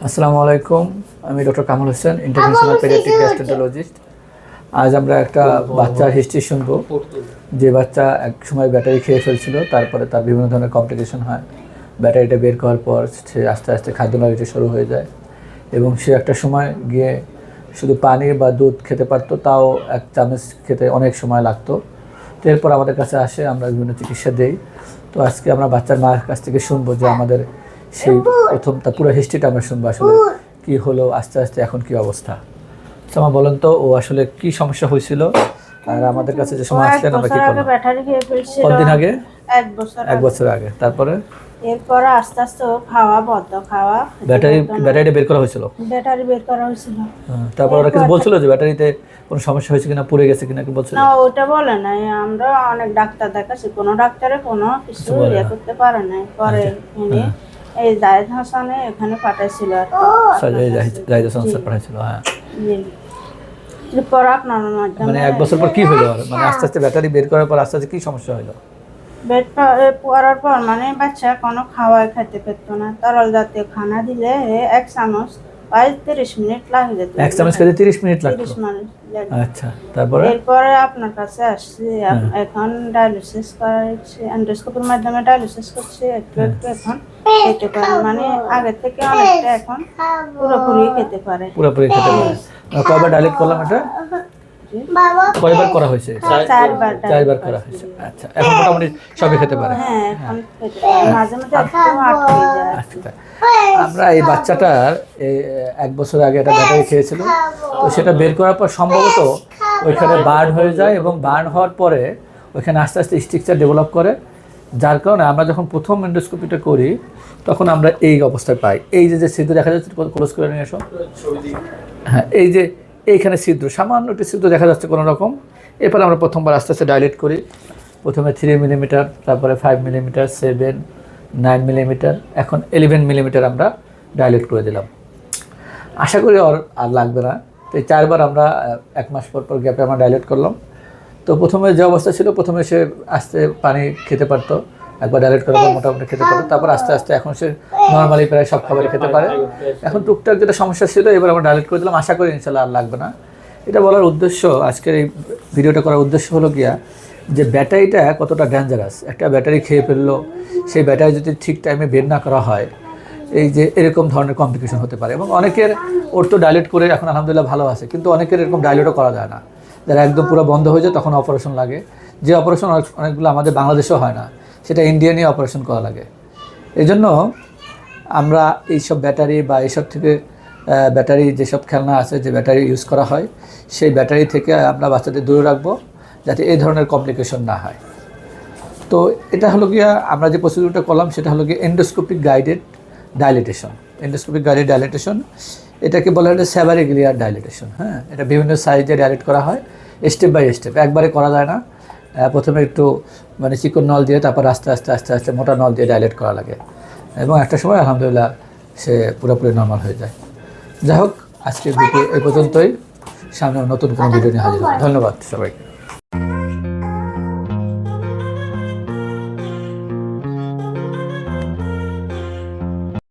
আসসালামু আলাইকুম। আমি doctor Kamal Hossain, international pediatric gastroenterologist. আজ আমরা একটা বাচ্চার হিস্ট্রি শুনবো, যে বাচ্চা এক সময় ব্যাটারি খেয়ে ফেলছিল, তারপরে তার বিভিন্ন ধরনের কমপ্লিকেশন হয়। ব্যাটারিটা বের করার পর সে আস্তে আস্তে খাদ্যনালীটা শুরু হয়ে যায় এবং সে একটা সময় গিয়ে শুধু পানি বা দুধ খেতে পারতো, তাও এক চামচ খেতে অনেক সময় লাগতো। তো এরপর আমাদের কাছে আসে, আমরা বিভিন্ন চিকিৎসা দেই। তো আজকে আমরা বাচ্চার মায়ের কাছ থেকে শুনবো যে আমাদের সেই প্রথম তার পুরো হিস্ট্রিটা আমরা শুনবো, আসলে কী হলো, আস্তে আস্তে এখন কী অবস্থা। সমা বলেন তো, ও আসলে কি সমস্যা হয়েছিল আর আমাদের কাছে যে সময় আসলেন আমরা কি করলাম? কতদিন আগে? এক বছর আগে। তারপরে এরপর আস্তে আস্তে খাওয়া বন্ধ, খাওয়া ব্যাটারিটা বের করা হয়েছিল। ব্যাটারি বের করা হয়েছিল। তারপর ওরা কিছু বলছিল যে ব্যাটারিতে কোনো সমস্যা হয়েছে কিনা, পুড়ে গেছে কিনা, কি বলছিল? না, ওটা বলে নাই। আমরা অনেক ডাক্তার দেখাচ্ছি, কোনো ডাক্তারে কোনো কিছু ইয়ে করতে পারে নাই। পরে উনি এই জায়েদ হাসানে এখানে পাঠাইছিল আর জায়েদ হাসান স্যার পাঠাইছিল। হ্যাঁ, এরপর আপনার মাধ্যমে মানে এক বছর পর কি হলো? মানে আস্তে আস্তে ব্যাটারি বের করার পর আস্তে আস্তে কি সমস্যা হলো? বেড পড়ার পর মানে বাচ্চা কোনো খাওয়াই খেতে পেত না। তরল জাতীয় খানা দিলে এক চামচ 30 মিনিট লাগে যেত। এক চামচ খেতে 30 মিনিট লাগতো? আচ্ছা, তারপরে এরপরে আপনার কাছে আসছি। এখন ডায়ালিসিস করাচ্ছি, এন্ডোস্কোপির মাধ্যমে ডায়ালিসিস করছি একটু একটু। এখন খেতে পারে, মানে আগে থেকে অনেকটা এখন পুরোপুরি খেতে পারে। পুরোপুরি খেতে পারে। কয়বার ডায়ালিট করলাম এটা? কয়বার করা হয়েছে? 4বার করা হয়েছে। আচ্ছা, এখন মোটামুটি সবই খেতে পারে। হ্যাঁ, এখন খেতে পারে, মাঝে মাঝে একটু আটকে যায়। আচ্ছা, আমরা এই বাচ্চাটার এক বছর আগে একটা ব্যাটারি খেয়েছিল, তো সেটা বের করার পর সম্ভবত ওইখানে বার্ন হয়ে যায় এবং বার্ন হওয়ার পরে ওইখানে আস্তে আস্তে স্ট্রাকচার ডেভেলপ করে, যার কারণে আমরা যখন প্রথম এন্ডোস্কোপিটা করি তখন আমরা এই অবস্থায় পাই। এই যে ছিদ্র দেখা যাচ্ছে, ক্লোজ করে নিয়ে এসো। হ্যাঁ, এই যে এইখানে ছিদ্র, সামান্য একটি ছিদ্র দেখা যাচ্ছে কোনো রকম। এরপরে আমরা প্রথমবার আস্তে আস্তে ডাইলেট করি। প্রথমে 3 মিলিমিটার, তারপরে 5 মিলিমিটার, 7, 9 মিলিমিটার, এখন 11 মিলিমিটার আমরা ডাইলেট করে দিলাম। আশা করি আর লাগবে না। তো এই 4বার আমরা 1 মাস পর পর গ্যাপে আমরা ডাইলেট করলাম। তো প্রথমে যে অবস্থা ছিল, প্রথমে সে আস্তে পানি খেতে পারতো, একবার ডাইলেট করার পর মোটামুটি খেতে পারতো। তারপর আস্তে আস্তে এখন সে নর্মালি প্রায় সব খাবারই খেতে পারে। এখন টুকটাক যেটা সমস্যা ছিল, এবার আমরা ডাইলেট করে দিলাম। আশা করি ইনশাল্লাহ আর লাগবে না। এটা বলার উদ্দেশ্য, আজকের এই ভিডিওটা করার উদ্দেশ্য হলো গিয়া যে ব্যাটারিটা কতটা ডেঞ্জারাস। একটা ব্যাটারি খেয়ে ফেললো, সেই ব্যাটারি যদি ঠিক টাইমে বের না করা হয়, এই যে এরকম ধরনের কমপ্লিকেশন হতে পারে। এবং অনেকের ওর তো ডাইলেট করে এখন আলহামদুলিল্লাহ ভালো আছে, কিন্তু অনেকের এরকম ডাইলেটও করা যায় না। যারা একদম পুরো বন্ধ হয়ে যায় তখন অপারেশন লাগে। যে অপারেশন অনেকগুলো আমাদের বাংলাদেশেও হয় না, সেটা ইন্ডিয়ানই অপারেশন করা লাগে। এই জন্য আমরা এইসব ব্যাটারি বা এইসব থেকে ব্যাটারি যেসব খেলনা আছে, যে ব্যাটারি ইউজ করা হয়, সেই ব্যাটারি থেকে আমরা বাচ্চাদের দূরে রাখবো, যাতে এই ধরনের কমপ্লিকেশন না হয়। তো এটা হলো গিয়া আমরা যে প্রসিডিউরটা করলাম, সেটা হলো গিয়ে endoscopic guided dilatation. Endoscopic guided dilatation, এটাকে বলা হয় স্যাভারিগিলিয়ার ডাইলেটেশন। হ্যাঁ, এটা বিভিন্ন সাইজে ডাইলেট করা হয়, স্টেপ বাই স্টেপ, একবারে করা যায় না। প্রথমে একটু মানে চিকন নল দিয়ে, তারপর আস্তে আস্তে আস্তে আস্তে মোটা নল দিয়ে ডাইলেট করা লাগে, এবং একটা সময় আলহামদুলিল্লাহ সে পুরোপুরি নর্মাল হয়ে যায়। যাই হোক, আজকের ভিডিও এই পর্যন্তই। সামনে নতুন কোনো ভিডিও নিয়ে হাজির হব। ধন্যবাদ সবাইকে।